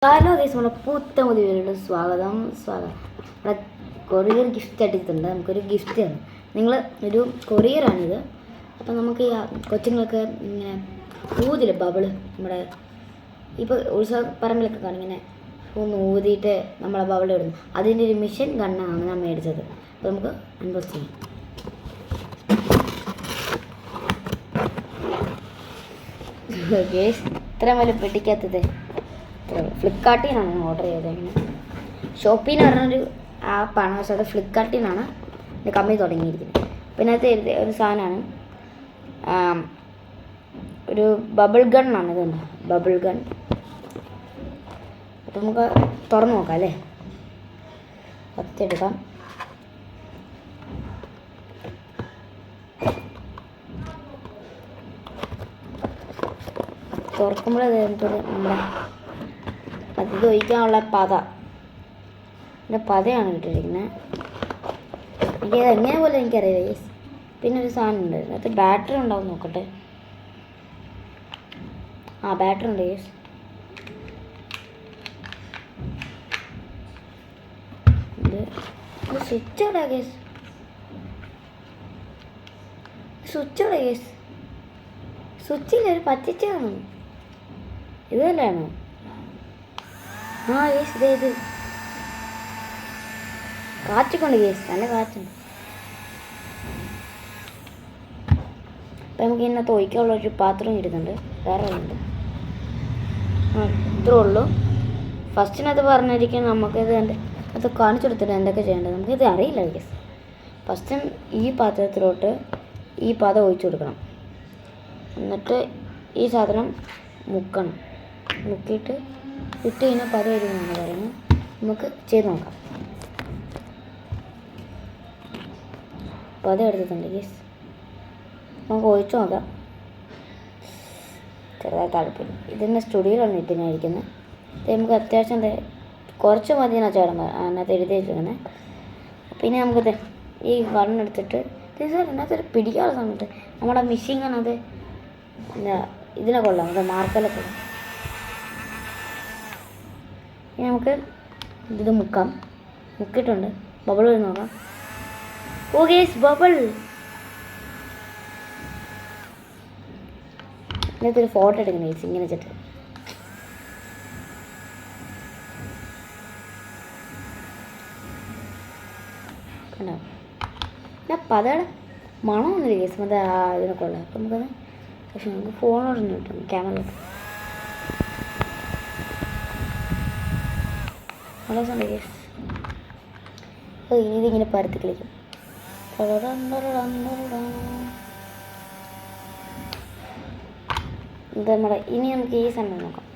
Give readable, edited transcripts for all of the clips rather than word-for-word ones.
Hello guys, നമ്മുടെ പുത്തമുതി വീഡിയോയിലോട്ട് സ്വാഗതം. നമ്മുടെ കൊറിയർ ഗിഫ്റ്റ് അടിച്ചിട്ടുണ്ട്. നമുക്കൊരു ഗിഫ്റ്റ് ആണ്. നിങ്ങൾ ഒരു കൊറിയറാണിത്. അപ്പം നമുക്ക് ഈ കൊച്ചുങ്ങൾക്ക് ഇങ്ങനെ ഊതില്ല ബബിള്, നമ്മുടെ ഇപ്പോൾ ഉത്സവ പറമ്പിലൊക്കെ കാണും, ഇങ്ങനെ ഒന്ന് ഊതിയിട്ട് നമ്മളെ ബബിൾ ഇടുന്നു. അതിൻ്റെ ഒരു മിഷൻ ഗണ്ണാണ് ഞാൻ മേടിച്ചത്. അപ്പോൾ നമുക്ക് അൺബോക്സ് ചെയ്യാം. ഗൈസ്, ഇത്ര വലിയ പെട്ടിക്കകത്തത് ഫ്ലിപ്കാർട്ടിൽ നിന്നാണ് ഞാൻ ഓർഡർ ചെയ്തത്. ഷോപ്പിൽ എന്ന് പറഞ്ഞൊരു ആപ്പാണ്, പക്ഷെ അത് ഫ്ലിപ്കാർട്ടിൽ നിന്നാണ് എൻ്റെ കമ്പനി തുടങ്ങിയിരിക്കുന്നത്. പിന്നെ അത് ഒരു സാധനമാണ്, ഒരു ബബിൾ ഗണ്ണാണ്. ഇതുണ്ട് ബബിൾ ഗൺ. അപ്പം നമുക്ക് തുറന്ന് നോക്കാം അല്ലേ. കത്തിയെടുക്കാം. തുറക്കുമ്പോൾ നമ്മുടെ ഇത് ഒഴിക്കാനുള്ള പതയാണ് കിട്ടിയിരിക്കുന്നത്. എനിക്കത് എങ്ങനെ പോലെ എനിക്കറിയില്ല ഗൈസ്. പിന്നെ ഒരു സാധനം ഉണ്ട്, അതിനകത്ത് ബാറ്ററി ഉണ്ടാവും, നോക്കട്ടെ. ബാറ്ററി ഉണ്ട് ഗൈസ്. ഇത് സ്വിച്ച് എവിടെ ഗൈസ്? സ്വിച്ചില്ല, ഒരു പറ്റിച്ചാണ്. ഇത് തന്നെയാണോ? യേസ്, ഇത് കാച്ചിക്കൊണ്ട് യേസ്, നല്ല കാച്ചുണ്ട്. അപ്പം നമുക്ക് ഇതിനകത്ത് ഒഴിക്കാനുള്ളൊരു പാത്രം ഇരുന്നുണ്ട്, വേറെ ഉണ്ട്. ഇത്രേ ഉള്ളൂ. ഫസ്റ്റിനകത്ത് പറഞ്ഞിരിക്കും നമുക്കിത് അത് കാണിച്ചു കൊടുത്തിട്ട് എന്തൊക്കെ ചെയ്യേണ്ടത്. നമുക്കിത് അറിയില്ല യേസ്. ഫസ്റ്റ് ഈ പാത്രത്തിലോട്ട് ഈ പാത്രം ഒഴിച്ചു കൊടുക്കണം. എന്നിട്ട് ഈ സാധനം മുക്കണം. മുക്കിയിട്ട് ഇട്ട് കഴിഞ്ഞാൽ പത വരുമെന്നാണ് പറയുന്നത്. നമുക്ക് ചെയ്ത് നോക്കാം. പത എടുത്തിട്ടുണ്ട് ഗീസ്. നമുക്ക് ഒഴിച്ചു നോക്കാം. ചെറുതായി താല്പര്യം. ഇതിൻ്റെ സ്റ്റുഡിയോയിലാണ് ഇപ്പം ഞാൻ ഇരിക്കുന്നത്. ഇത് നമുക്ക് അത്യാവശ്യം കുറച്ച് മതി എന്നാ ചേട്ടൻ അതിനകത്ത് എഴുതി വെച്ചിരിക്കുന്നത്. പിന്നെ നമുക്കിത് ഈ കണ്ണെടുത്തിട്ട് ഇതിനകത്തൊരു പിടിക്കാനുള്ള സമയത്ത് നമ്മുടെ മിഷീൻ കാണാതെ ഇതിനെ കൊള്ളാം, നമ്മുടെ മാർക്കെല്ലാം കൊള്ളാം. ഇനി നമുക്ക് ഇത് മുക്കിയിട്ടുണ്ട്. ബബിൾ വഴി നോക്കാം. ഓ ഗേസ്, ബബിൾ. ഇതിനകത്തൊരു ഫോട്ടോ എടുക്കണം ഗേസ്, ഇങ്ങനെ വെച്ചിട്ട്. കണ്ടോ? പതയുടെ മണമൊന്നുമില്ല ഗേസ്, മറ്റേ ഇതിനെ കൊള്ളാം. അപ്പം നമുക്കത് പക്ഷെ നമുക്ക് ഫോണോടൊന്നും കിട്ടും, ക്യാമറ വളരെ ഗേസ്. ഇതിങ്ങനെ പരത്തി കളിക്കും. ഇത് നമ്മുടെ ഇനി നമുക്ക് ഈ സമയം നോക്കാം.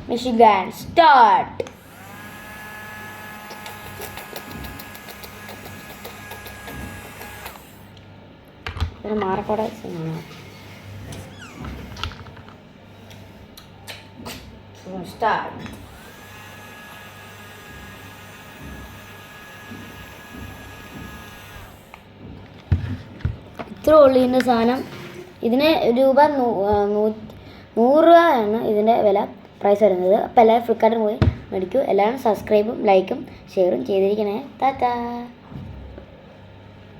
Machine gun start. ഒരു മാറക്കോടെ സ്റ്റാർട്ട്. ഇത്ര ഉള്ളു ഇതിൻ്റെ സാധനം. ഇതിന് ₹100 രൂപയാണ് ഇതിൻ്റെ പ്രൈസ് വരുന്നത്. അപ്പോൾ എല്ലാവരും ഫ്ലിപ്കാർട്ടിൽ പോയി മേടിക്കൂ. എല്ലാവരും സബ്സ്ക്രൈബും ലൈക്കും ഷെയറും ചെയ്തിരിക്കണേ. ടാറ്റാ.